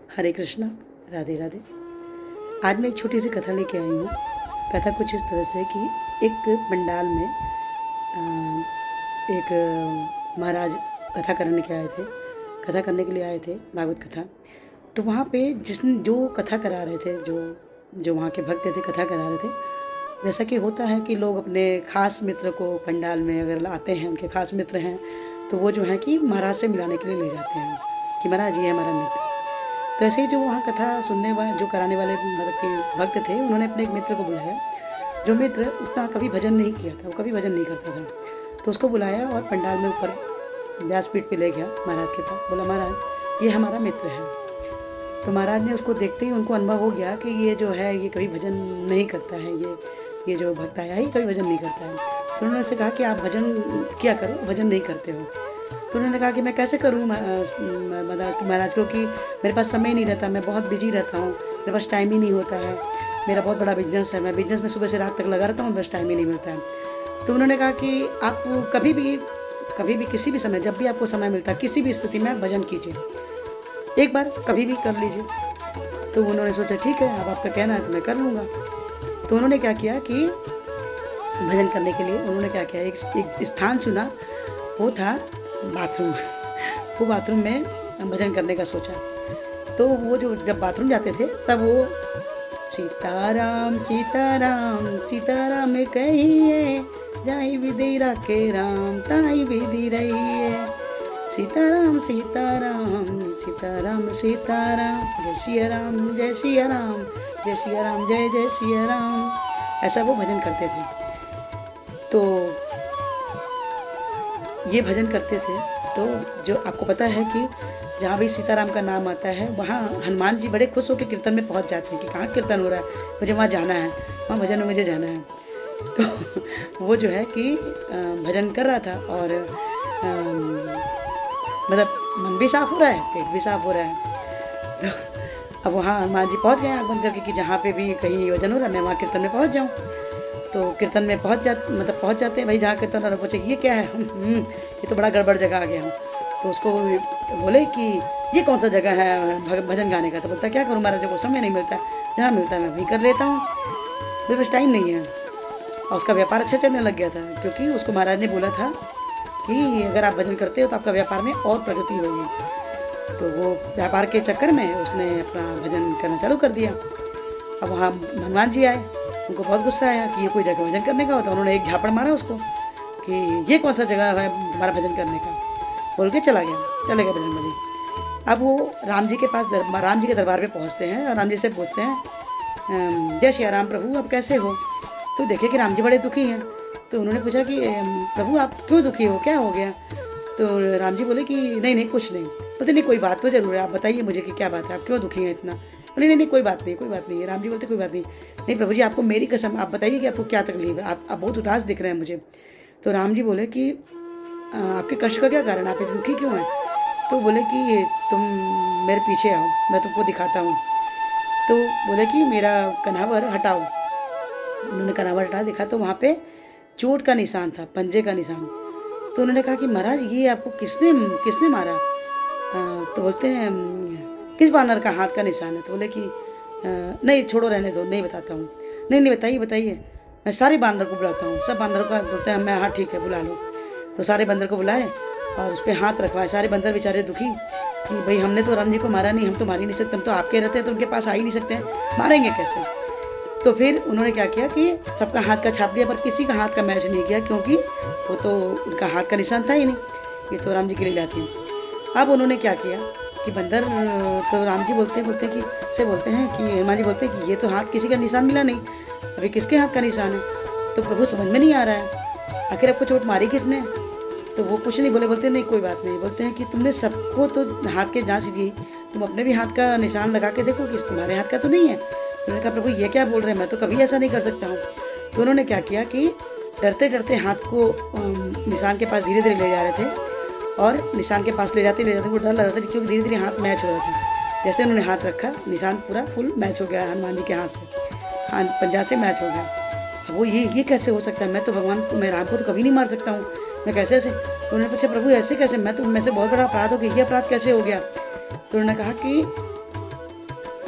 हरे कृष्णा, राधे राधे। आज मैं एक छोटी सी कथा लेके आई हूँ। कथा कुछ इस तरह से कि एक पंडाल में एक महाराज कथा करने के आए थे, कथा करने के लिए आए थे, भागवत कथा। तो वहाँ पे जो कथा करा रहे थे, जो वहाँ के भक्त थे, कथा करा रहे थे। जैसा कि होता है कि लोग अपने ख़ास मित्र को पंडाल में अगर लाते हैं, उनके ख़ास मित्र हैं, तो वो जो है कि महाराज से मिलाने के लिए ले जाते हैं कि महाराज ये हमारा मित्र। तो ऐसे ही जो वहाँ कथा सुनने वाले, जो कराने वाले मतलब के भक्त थे, उन्होंने अपने एक मित्र को बुलाया, जो मित्र उतना कभी भजन नहीं किया था, वो कभी भजन नहीं करता था। तो उसको बुलाया और पंडाल में ऊपर व्यासपीठ पे ले गया महाराज के पास। बोला, महाराज ये हमारा मित्र है। तो महाराज ने उसको देखते ही उनको अनुभव हो गया कि ये जो है ये कभी भजन नहीं करता है, ये जो भक्त आया है ये कभी भजन नहीं करता है। तो उन्होंने उससे कहा कि आप भजन किया करो, भजन नहीं करते हो। तो उन्होंने कहा कि मैं कैसे करूँ महाराज, क्योंकि मेरे पास समय नहीं रहता, मैं बहुत बिजी रहता हूँ, मेरे पास टाइम ही नहीं होता है, मेरा बहुत बड़ा बिजनेस है, मैं बिजनेस में सुबह से रात तक लगा रहता हूँ, बस टाइम ही नहीं मिलता है। तो उन्होंने कहा कि आप कभी भी किसी भी समय, जब भी आपको समय मिलता है, किसी भी स्थिति में भजन कीजिए, एक बार कभी भी कर लीजिए। तो उन्होंने सोचा ठीक है, अब आपका कहना है तो मैं कर लूँगा। तो उन्होंने क्या किया कि भजन करने के लिए उन्होंने क्या किया, एक स्थान चुना, वो था बाथरूम। वो बाथरूम में भजन करने का सोचा। तो वो जब बाथरूम जाते थे तब वो सीताराम सीताराम सीताराम कहिए, जाई विधि राखे राम ताई विधि रहिए, सीताराम सीताराम सीताराम सीताराम, जय सिया राम जय सिया राम जय सिया राम जय जय सिया राम। ऐसा वो भजन करते थे। तो ये भजन करते थे। तो जो आपको पता है कि जहाँ भी सीताराम का नाम आता है, वहाँ हनुमान जी बड़े खुश होकर कीर्तन में पहुँच जाते हैं कि कहाँ कीर्तन हो रहा है, मुझे वहाँ जाना है, वहाँ भजन में मुझे जाना है। तो वो जो है कि भजन कर रहा था और मतलब मन भी साफ हो रहा है, पेट भी साफ हो रहा है। तो अब वहाँ हनुमान जी पहुँच गए आँख बंद करके कि जहाँ पे भी कहीं भजन हो रहा है मैं वहाँ कीर्तन में पहुँच जाऊँ। तो कीर्तन में पहुँच जाते हैं भाई, जहाँ कीर्तन और पूछे ये क्या है, ये तो बड़ा गड़बड़ जगह आ गया हूँ। तो उसको बोले कि ये कौन सा जगह है भजन गाने का। तो बोलता क्या करूँ महाराज, को समय नहीं मिलता है, जहाँ मिलता है मैं वहीं कर लेता हूँ, मेरे पास टाइम नहीं है। और उसका व्यापार अच्छा चलने लग गया था, क्योंकि उसको महाराज ने बोला था कि अगर आप भजन करते हो तो आपका व्यापार में और प्रगति होगी। तो वो व्यापार के चक्कर में उसने अपना भजन करना चालू कर दिया। अब वहाँ हनुमान जी आए, उनको बहुत गुस्सा आया कि ये कोई जगह भजन करने का होता। उन्होंने एक झापड़ मारा उसको कि ये कौन सा जगह है तुम्हारा भजन करने का, बोल के चले गया भजन बली। अब वो राम जी के दरबार पे पहुँचते हैं और राम जी से पूछते हैं, जय श्री राम प्रभु आप कैसे हो। तो देखे कि राम जी बड़े दुखी हैं। तो उन्होंने पूछा कि प्रभु आप क्यों दुखी हो, क्या हो गया। तो राम जी बोले कि नहीं कुछ नहीं। बोलते नहीं कोई बात तो जरूर है, आप बताइए मुझे कि क्या बात है, आप क्यों दुखी हैं इतना। बोले नहीं कोई बात नहीं। राम जी बोलते कोई बात नहीं प्रभु जी, आपको मेरी कसम, आप बताइए कि आपको क्या तकलीफ है, आप बहुत उदास दिख रहे हैं मुझे। तो राम जी बोले कि आपके कष्ट का क्या कारण, आप इतने दुखी क्यों हैं। तो बोले कि तुम मेरे पीछे आओ, मैं तुमको दिखाता हूँ। तो बोले कि मेरा कन्हावर हटाओ। उन्होंने कन्हावर हटा देखा तो वहाँ पे चोट का निशान था, पंजे का निशान। तो उन्होंने कहा कि महाराज ये आपको किसने मारा। तो बोलते हैं किस बानर का हाथ का निशान है। तो बोले कि नहीं छोड़ो रहने दो, नहीं बताता हूँ। नहीं बताइए, मैं सारे बानर को बुलाता हूँ। सब बानर को बोलते हैं मैं, हाँ ठीक है बुला लो। तो सारे बंदर को बुलाए और उस पर हाथ रखवाए। सारे बंदर बेचारे दुखी कि भाई हमने तो राम जी को मारा नहीं, हम तो मार ही नहीं सकते, हम तो आपके रहते हैं तो उनके पास आ ही नहीं सकते हैं, मारेंगे कैसे। तो फिर उन्होंने क्या किया कि सबका हाथ का छाप दिया, पर किसी का हाथ का मैच नहीं किया, क्योंकि वो तो उनका हाथ का निशान था ही नहीं, ये तो राम जी की लीला थी। अब उन्होंने क्या किया कि बंदर, तो राम जी बोलते हैं कि हनुमान जी बोलते हैं कि ये तो हाथ किसी का निशान मिला नहीं, अभी किसके हाथ का निशान है। तो प्रभु समझ में नहीं आ रहा है, आखिर आपको चोट मारी किसने। तो वो कुछ नहीं बोले, बोलते नहीं कोई बात नहीं। बोलते हैं कि तुमने सबको तो हाथ के जांच दी, तुम अपने भी हाथ का निशान लगा के देखो कि तुम्हारे हाथ का तो नहीं है। तो उन्होंने कहा प्रभु ये क्या बोल रहे हैं, मैं तो कभी ऐसा नहीं कर सकता हूँ। तो उन्होंने क्या किया कि डरते हाथ को निशान के पास धीरे ले जा रहे थे, और निशान के पास ले जाते वो डर लग रहा था, क्योंकि धीरे हाथ मैच हो रहा था। जैसे उन्होंने हाथ रखा, निशान पूरा फुल मैच हो गया हनुमान जी के हाथ से, पंजा से मैच हो गया। अब वो ये कैसे हो सकता है, मैं तो मैं राम को तो कभी नहीं मार सकता हूँ, मैं कैसे ऐसे। तो उन्होंने पूछा प्रभु ऐसे कैसे, मैं तो मैं से बहुत बड़ा अपराध हो गया, ये अपराध कैसे हो गया। तो उन्होंने कहा कि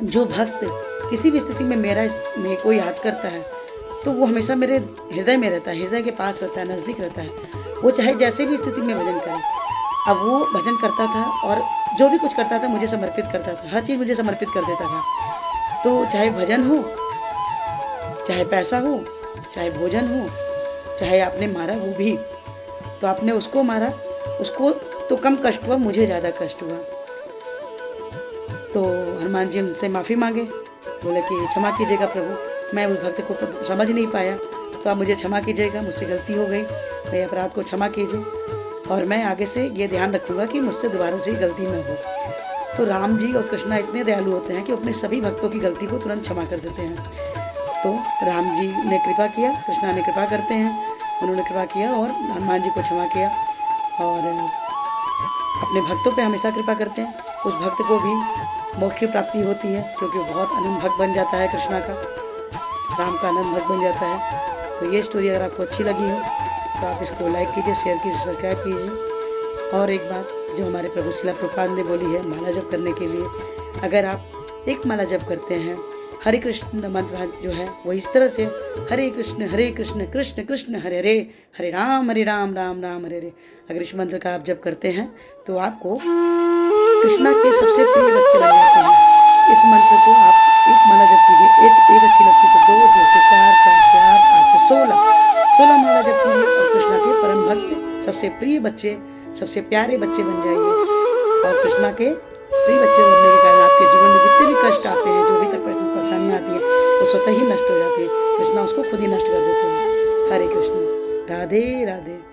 जो भक्त किसी भी स्थिति में मेरे को याद करता है तो वो हमेशा मेरे हृदय में रहता है, हृदय के पास रहता है, नज़दीक रहता है। वो चाहे जैसे भी स्थिति में भजन करे। अब वो भजन करता था और जो भी कुछ करता था मुझे समर्पित करता था, हर चीज़ मुझे समर्पित कर देता था। तो चाहे भजन हो, चाहे पैसा हो, चाहे भोजन हो, चाहे आपने मारा वो भी, तो आपने उसको मारा, उसको तो कम कष्ट हुआ, मुझे ज़्यादा कष्ट हुआ। तो हनुमान जी उनसे माफ़ी मांगे, बोले कि क्षमा कीजिएगा प्रभु, मैं उस भक्त को समझ नहीं पाया, तो आप मुझे क्षमा कीजिएगा, मुझसे गलती हो गई, मेरे अपराध को क्षमा कीजिए और मैं आगे से ये ध्यान रखूँगा कि मुझसे दोबारा से गलती न हो। तो राम जी और कृष्णा इतने दयालु होते हैं कि अपने सभी भक्तों की गलती को तुरंत क्षमा कर देते हैं। तो राम जी ने कृपा किया, कृष्णा ने कृपा करते हैं, उन्होंने कृपा किया और हनुमान जी को क्षमा किया और अपने भक्तों पे हमेशा कृपा करते हैं। उस भक्त को भी मोक्ष की प्राप्ति होती है क्योंकि वो बहुत अनंत भक्त बन जाता है, कृष्णा का, राम का अनंत भक्त बन जाता है। तो ये स्टोरी अगर आपको अच्छी लगी हो तो आप इसको लाइक कीजिए, शेयर कीजिए, सब्सक्राइब कीजिए। और एक बात जो हमारे प्रभु शिला प्रभुपाद ने बोली है माला जप करने के लिए, अगर आप एक माला जप करते हैं, हरे कृष्ण मंत्र जो है वो इस तरह से हरे कृष्ण कृष्ण कृष्ण हरे हरे, हरे राम राम राम हरे हरे, अगर इस मंत्र का आप जप करते हैं तो आपको कृष्णा के सबसे प्रिय बच्चे बन जाते हैं। इस मंत्र को आप एक माला जप कीजिए, एक अच्छी लगती तो 2, 2 से 4, 4 से 8, 8 से 16 माला जप कीजिए और कृष्णा के परम भक्त सबसे प्रिय बच्चे, सबसे प्यारे बच्चे बन जाइए। और कृष्णा के प्रिय बच्चे बनने के कारण आपके जीवन में जितने भी कष्ट आते हैं, जो भी तकलीफ परेशानियाँ आती हैं, वो स्वतः ही नष्ट हो जाती है। कृष्णा उसको खुद ही नष्ट कर देते हैं। हरे कृष्ण, राधे राधे।